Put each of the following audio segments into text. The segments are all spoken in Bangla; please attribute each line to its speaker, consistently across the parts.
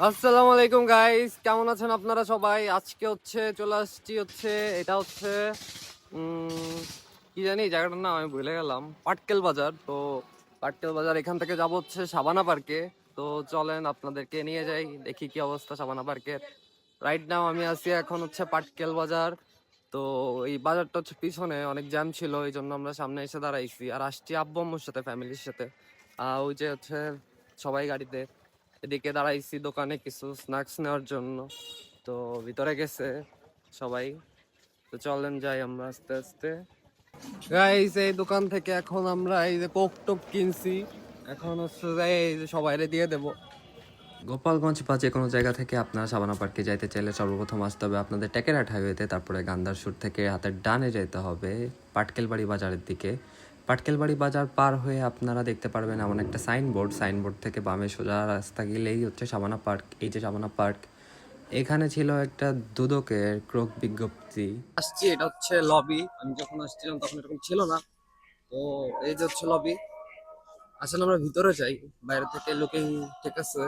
Speaker 1: আসসালামু আলাইকুম গাইস, কেমন আছেন আপনারা সবাই? আজকে চলে আসছি এটা উম, কি জানি জায়গাটার নাম আমি ভুলে গেলাম। পাটকেল বাজার। তো পাটকেল বাজার এখান থেকে যাব সাবানা পার্কে। তো চলেন আপনাদেরকে নিয়ে যাই, দেখি কি অবস্থা সাবানা পার্কের। রাইট নাও আমি আছি এখন পাটকেল বাজার। তো এই বাজারটা পিছনে অনেক জ্যাম ছিল, এই জন্য আমরা সামনে এসে দাঁড়াইছি। আর আসছি আব্বু আম্মুর সাথে, ফ্যামিলির সাথে। ওই যে সবাই গাড়িতে। এদিকে দাঁড়াইছি দোকানে কিছু স্ন্যাক্স নেওয়ার জন্য। তো ভিতরে গেছে সবাই। তো চলেন যাই আমরা আস্তে আস্তে। গাইস, এই দোকান থেকে এখন আমরা এই যে কোক টোপ কিনছি। এখন এই যে সবাইরে দিয়ে দেবো। গোপালগঞ্জ বা যে কোনো জায়গা থেকে আপনারা সাবানা পার্কে যাইতে চাইলে সর্বপ্রথম আসতে হবে আপনাদের টেকেরহাট হাইওয়েতে, তারপরে গান্ধারসুর থেকে হাতের ডানে যেতে হবে পাটকেলবাড়ি বাজারের দিকে। পাটকেলবাড়ি বাজার পার হয়ে আপনারা দেখতে পারবেন এমন একটা সাইনবোর্ড থেকে বামে সোজা রাস্তা গেলেই সাবানা পার্ক। এই যে সাবানা পার্ক, এখানে ছিল একটা দুদকের ক্রোক বিজ্ঞপ্তি। আসছি, এটা লবি। আমি যখন আসছিলাম তখন এরকম ছিল না। তো এই যে লবি। আসলে আমরা ভিতরে যাই, বাইরে থেকে লুকিং। ঠিক আছে,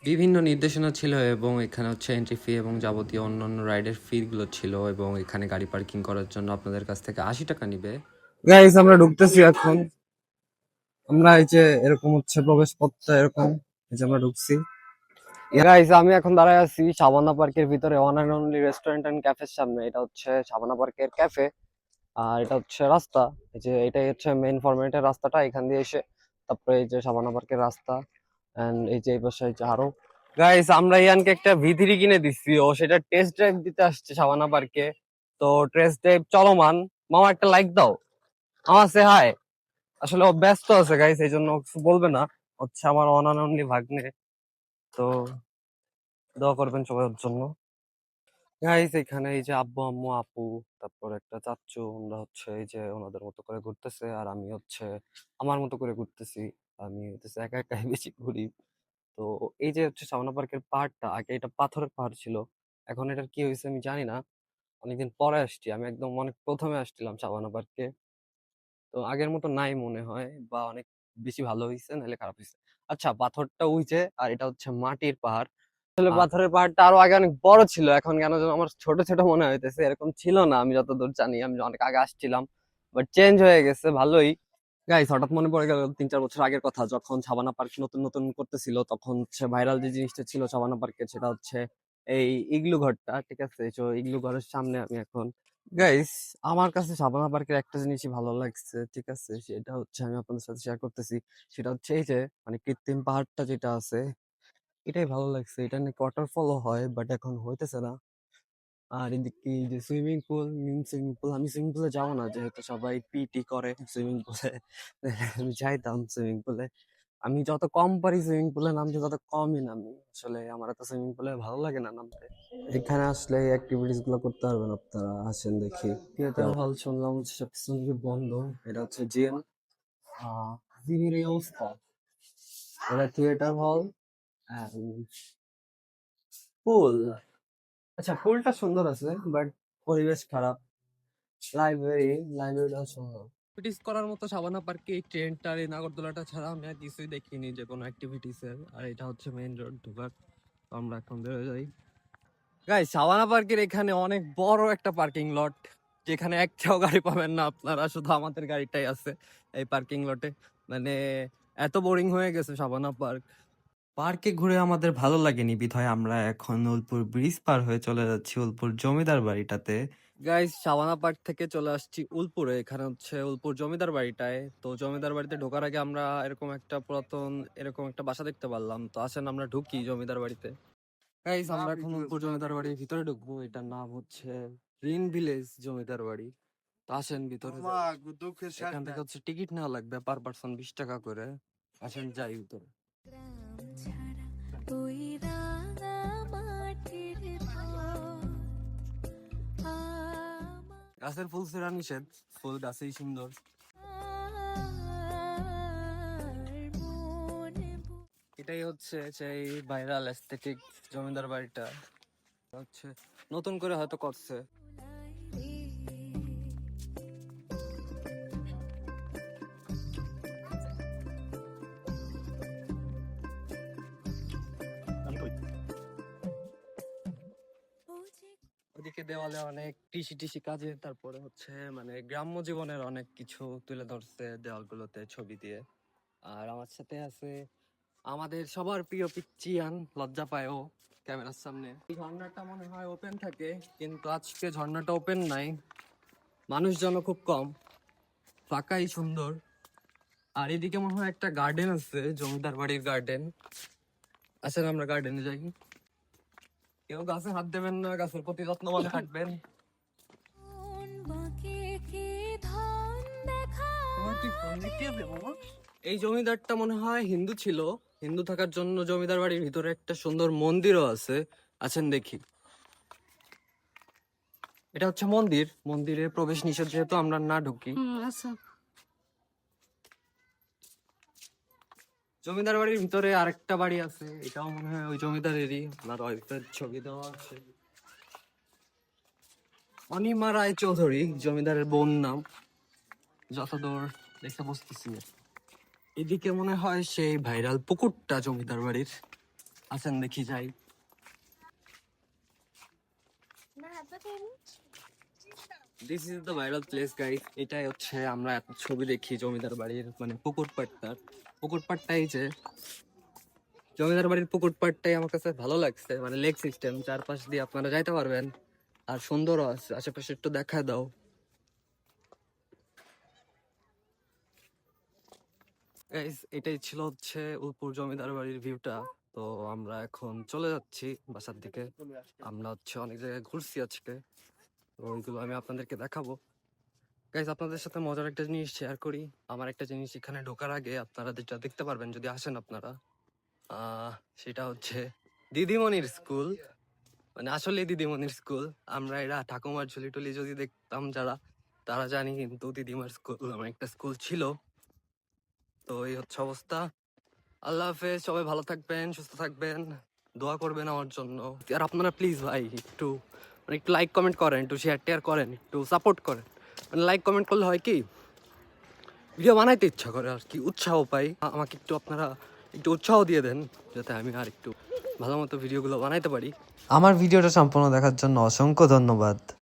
Speaker 1: বিভিন্ন নির্দেশনা ছিল এবং এখানে এন্ট্রি ফি এবং যাবতীয় অন্যান্য রাইডের ফি গুলো ছিল, এবং এখানে গাড়ি পার্কিং করার জন্য আপনাদের কাছ থেকে 80 টাকা নিবে। গাইস, আমরা ঢুকতেছি এখন। আমরা এই যে এরকম প্রবেশ পথটা এরকম। এই যে আমরা ঢুকছি। গাইস, আমি এখন দাঁড়ায় আছি সাবানা পার্কের ভিতরে, one and only restaurant and ক্যাফের সামনে। এটা সাবানা পার্কের ক্যাফে। আর এটা রাস্তা। এই যে এটাই মেইন ফরম্যাটের রাস্তাটা, এখান দিয়ে এসে তারপরে এই যে সাবানা পার্কের রাস্তা। এন্ড এই যে এই পাশে আরো। গাইস, আমরা ইয়ানকে একটা ভি3 কিনে দিচ্ছি, ও সেটা টেস্ট ড্রাইভ দিতে আসছে সাবানা পার্কে। তো টেস্ট ড্রাইভ চলমান। মামা, একটা লাইক দাও। আমার সে হাই। আসলে ও ব্যস্ত আছে গাইস, এই জন্য কিছু বলবে না। আমার ওয়ান অ্যান্ড অনলি ভাগ্নে। তো দোয়া করবেন সবাই ওর জন্য। গাইস, এখানে এই যে আব্বু আম্মু আপু, তারপর একটা চাচ্চু, আমরা এই যে ওনাদের মতো করে ঘুরতেছে, আর আমি আমার মতো করে ঘুরতেছি। আমি একা একাই বেশি ঘুরি। তো এই যে সাবানা পার্কের পাহাড়টা, আগে এটা পাথরের পাহাড় ছিল। এখন এটার কি হয়েছে আমি জানি না। অনেকদিন পরে আসছি, আমি একদম অনেক প্রথমে আসছিলাম সাবানা পার্কে। তো আগের মতো নাই মনে হয়, বা অনেক বেশি ভালো হয়েছে নাহলে খারাপ হয়েছে। আচ্ছা, পাথরটা উইচে, আর এটা মাটির পাহাড়। আসলে পাথরের পাহাড়টা আরো আগে অনেক বড় ছিল, এখন কেন যেন আমার ছোট ছোট মনে হইতেছে। এরকম ছিল না, আমি যতদূর জানি। আমি অনেক আগে আসছিলাম, বাট চেঞ্জ হয়ে গেছে ভালোই। গাইস, হঠাৎ মনে পড়ে গেল 3-4 বছর আগের কথা, যখন সাবানা পার্ক নতুন নতুন করতেছিল। তখন ভাইরাল যে জিনিসটা ছিল সাবানা পার্কে, সেটা এই ইগলু ঘরটা। ঠিক আছে, তো ইগলু ঘরের সামনে আমি এখন। গাইস, আমার কাছে সাবানা পার্কের একটা জিনিসই ভালো লাগছে। ঠিক আছে, সেটা আমি আপনাদের সাথে শেয়ার করতেছি। সেটা এই যে কৃত্রিম পাহাড়টা যেটা আছে, এটাই ভালো লাগছে। এটা নাকি ওয়াটারফলও হয়, বাট এখন হইতেছে না। আর এদিকে এই যে সুইমিং পুল, সুইমিং পুল, আমি সুইমিং পুলে যাবো না, যেহেতু সবাই পিটি করে সুইমিং পুলে। আমি যাইতাম সুইমিং পুলে। আমি যত কম পারি সুইমিং পুলে নামতে, তত কমই নামি। আসলে আমার এত সুইমিং পুলে ভালো লাগে না নামতে। এখানে আসলে এই অ্যাক্টিভিটিস গুলো করতে পারবেন আপনারা, আসেন দেখি। থিয়েটার হল শুনলাম সবকিছু নাকি বন্ধ। এটা জিএম। জিমের এই অবস্থা। এটা থিয়েটার হল, পুল। আচ্ছা, পুলটা সুন্দর আছে, বাট পরিবেশ খারাপ। লাইব্রেরিটা সুন্দর। অ্যাক্টিভিটিস করার মতো সাবানা পার্কে এই ট্রেনটা, এই নাগরদোলাটা ছাড়া আমি আর কিছুই দেখিনি, যে কোনো অ্যাক্টিভিটিস এর। আর এটা মেইন রোড ঢোকার। তো আমরা এখন বেরোয় যাই। গাইস, সাবানা পার্কের এখানে অনেক বড় একটা পার্কিং লট, যেখানে একটাও গাড়ি পাবেন না আপনারা, শুধু আমাদের গাড়িটাই আছে এই পার্কিং লটে। মানে এত বোরিং হয়ে গেছে সাবানা পার্ক। পার্কে ঘুরে আমাদের ভালো লাগেনি, বিধায় আমরা এখন উলপুর ব্রিজ পার হয়ে চলে যাচ্ছি উলপুর জমিদার বাড়িটাতে। গাইস, সাবানা পার্ক থেকে চলে আসছি উলপুরে। এখানে উলপুর জমিদার বাড়িটায়। তো জমিদার বাড়িতে ঢোকার আগে আমরা এরকম একটা পুরাতন এরকম একটা বাসা দেখতে পারলাম। তো আসেন আমরা ঢুকি জমিদার বাড়িতে। গাইস, আমরা এখন উলপুর জমিদার বাড়ির ভিতরে ঢুকবো। এটার নাম গ্রিন ভিলেজ জমিদার বাড়ি। তো আসেন ভিতরে যাই। এখান থেকে টিকিট নেওয়া লাগবে, পার পার্সন 20 টাকা করে। আসেন যাই ভিতরে। গাছের ফুল ছেঁড়া নিষেধ, ফুল গাছেই সুন্দর। এটাই সেই ভাইরাল এস্থেটিক জমিদার বাড়িটা। হচ্ছে নতুন করে হয়তো করছে। আমি কই ওদিকে দেওয়ালে অনেক কৃষি টিষি কাজে, তারপরে হচ্ছে মানে গ্রাম্য জীবনের অনেক কিছু তুলে ধরছে দেওয়ালগুলোতে ছবি দিয়ে। আর আমার সাথে আছে আমাদের সবার প্রিয় পিচ্চিয়ান, লজ্জা পায় ও ক্যামেরার সামনে। এই ঝর্ণাটা মনে হয় ওপেন থাকে, কিন্তু আজকে ঝর্ণাটা ওপেন নাই, মানুষজনও খুব কম, ফাঁকাই সুন্দর। আর এদিকে মনে হয় একটা গার্ডেন আছে, জমিদার বাড়ির গার্ডেন। আসেন আমরা গার্ডেনে যাই। কেউ গাছে হাত দেবেন না, গাছের প্রতি যত্নবান থাকবেন। এই জমিদারটা মনে হয় হিন্দু ছিল, হিন্দু থাকার জন্য জমিদার বাড়ির ভিতরে একটা সুন্দর মন্দিরও আছে। আছেন দেখি, এটা হচ্ছে মন্দির, মন্দিরে প্রবেশ নিষেধ যেহেতু আমরা না ঢুকি।
Speaker 2: আচ্ছা।
Speaker 1: জমিদার বাড়ির ভিতরে আরেকটা বাড়ি আছে, এটাও মনে হয় ওই জমিদারেরই, ওনার ওয়াইফের ছবি দেওয়া আছে। অনিমা রায় চৌধুরী জমিদারের বোন নাম, যতদূর দেখে বুঝতেছি। এদিকে মনে হয় সেই ভাইরাল পুকুরটা জমিদার বাড়ির। আসেন দেখি যাই। This is the viral place guys. এটাই হচ্ছে আমরা এত ছবি দেখি জমিদার বাড়ির, মানে পুকুর পাড়টার। পুকুর পাড়টাই যে জমিদার বাড়ির পুকুর পাড়টাই আমার কাছে ভালো লাগছে, মানে লেক সিস্টেম, চারপাশ দিয়ে আপনারা যাইতে পারবেন। আর সুন্দরও আছে, আশেপাশে একটু দেখা দাও। গাইস এটাই ছিল হচ্ছে উপর জমিদার বাড়ির ভিউটা। তো আমরা এখন চলে যাচ্ছি বাসার দিকে। আমরা হচ্ছে অনেক জায়গায় ঘুরছি আজকে, তো ওইগুলো আমি আপনাদেরকে দেখাবো। গাইস আপনাদের সাথে মজার একটা জিনিস শেয়ার করি। আমার একটা জিনিস এখানে ঢোকার আগে আপনারা যেটা দেখতে পারবেন যদি আসেন আপনারা, সেটা হচ্ছে দিদিমণির স্কুল, মানে আসলে দিদিমণির স্কুল। আমরা এরা ঠাকুমার ঝুলি টুলি যদি দেখতাম যারা, তারা জানি, কিন্তু দিদিমার স্কুল আমার একটা স্কুল ছিল। তো এই হচ্ছে অবস্থা। আল্লাহ হাফেজ, সবাই ভালো থাকবেন, সুস্থ থাকবেন, দোয়া করবেন আমার জন্য। আর আপনারা প্লিজ ভাই একটু মানে একটু লাইক কমেন্ট করেন, একটু শেয়ার টেয়ার করেন, একটু সাপোর্ট করেন। মানে লাইক কমেন্ট করলে হয় কি, ভিডিও বানাইতে ইচ্ছা করে আর কি, উৎসাহ পাই। আমাকে একটু আপনারা একটু উৎসাহ দিয়ে দেন, যাতে আমি আর একটু ভালো মতো ভিডিওগুলো বানাইতে পারি।
Speaker 3: আমার ভিডিওটা সম্পূর্ণ দেখার জন্য অসংখ্য ধন্যবাদ।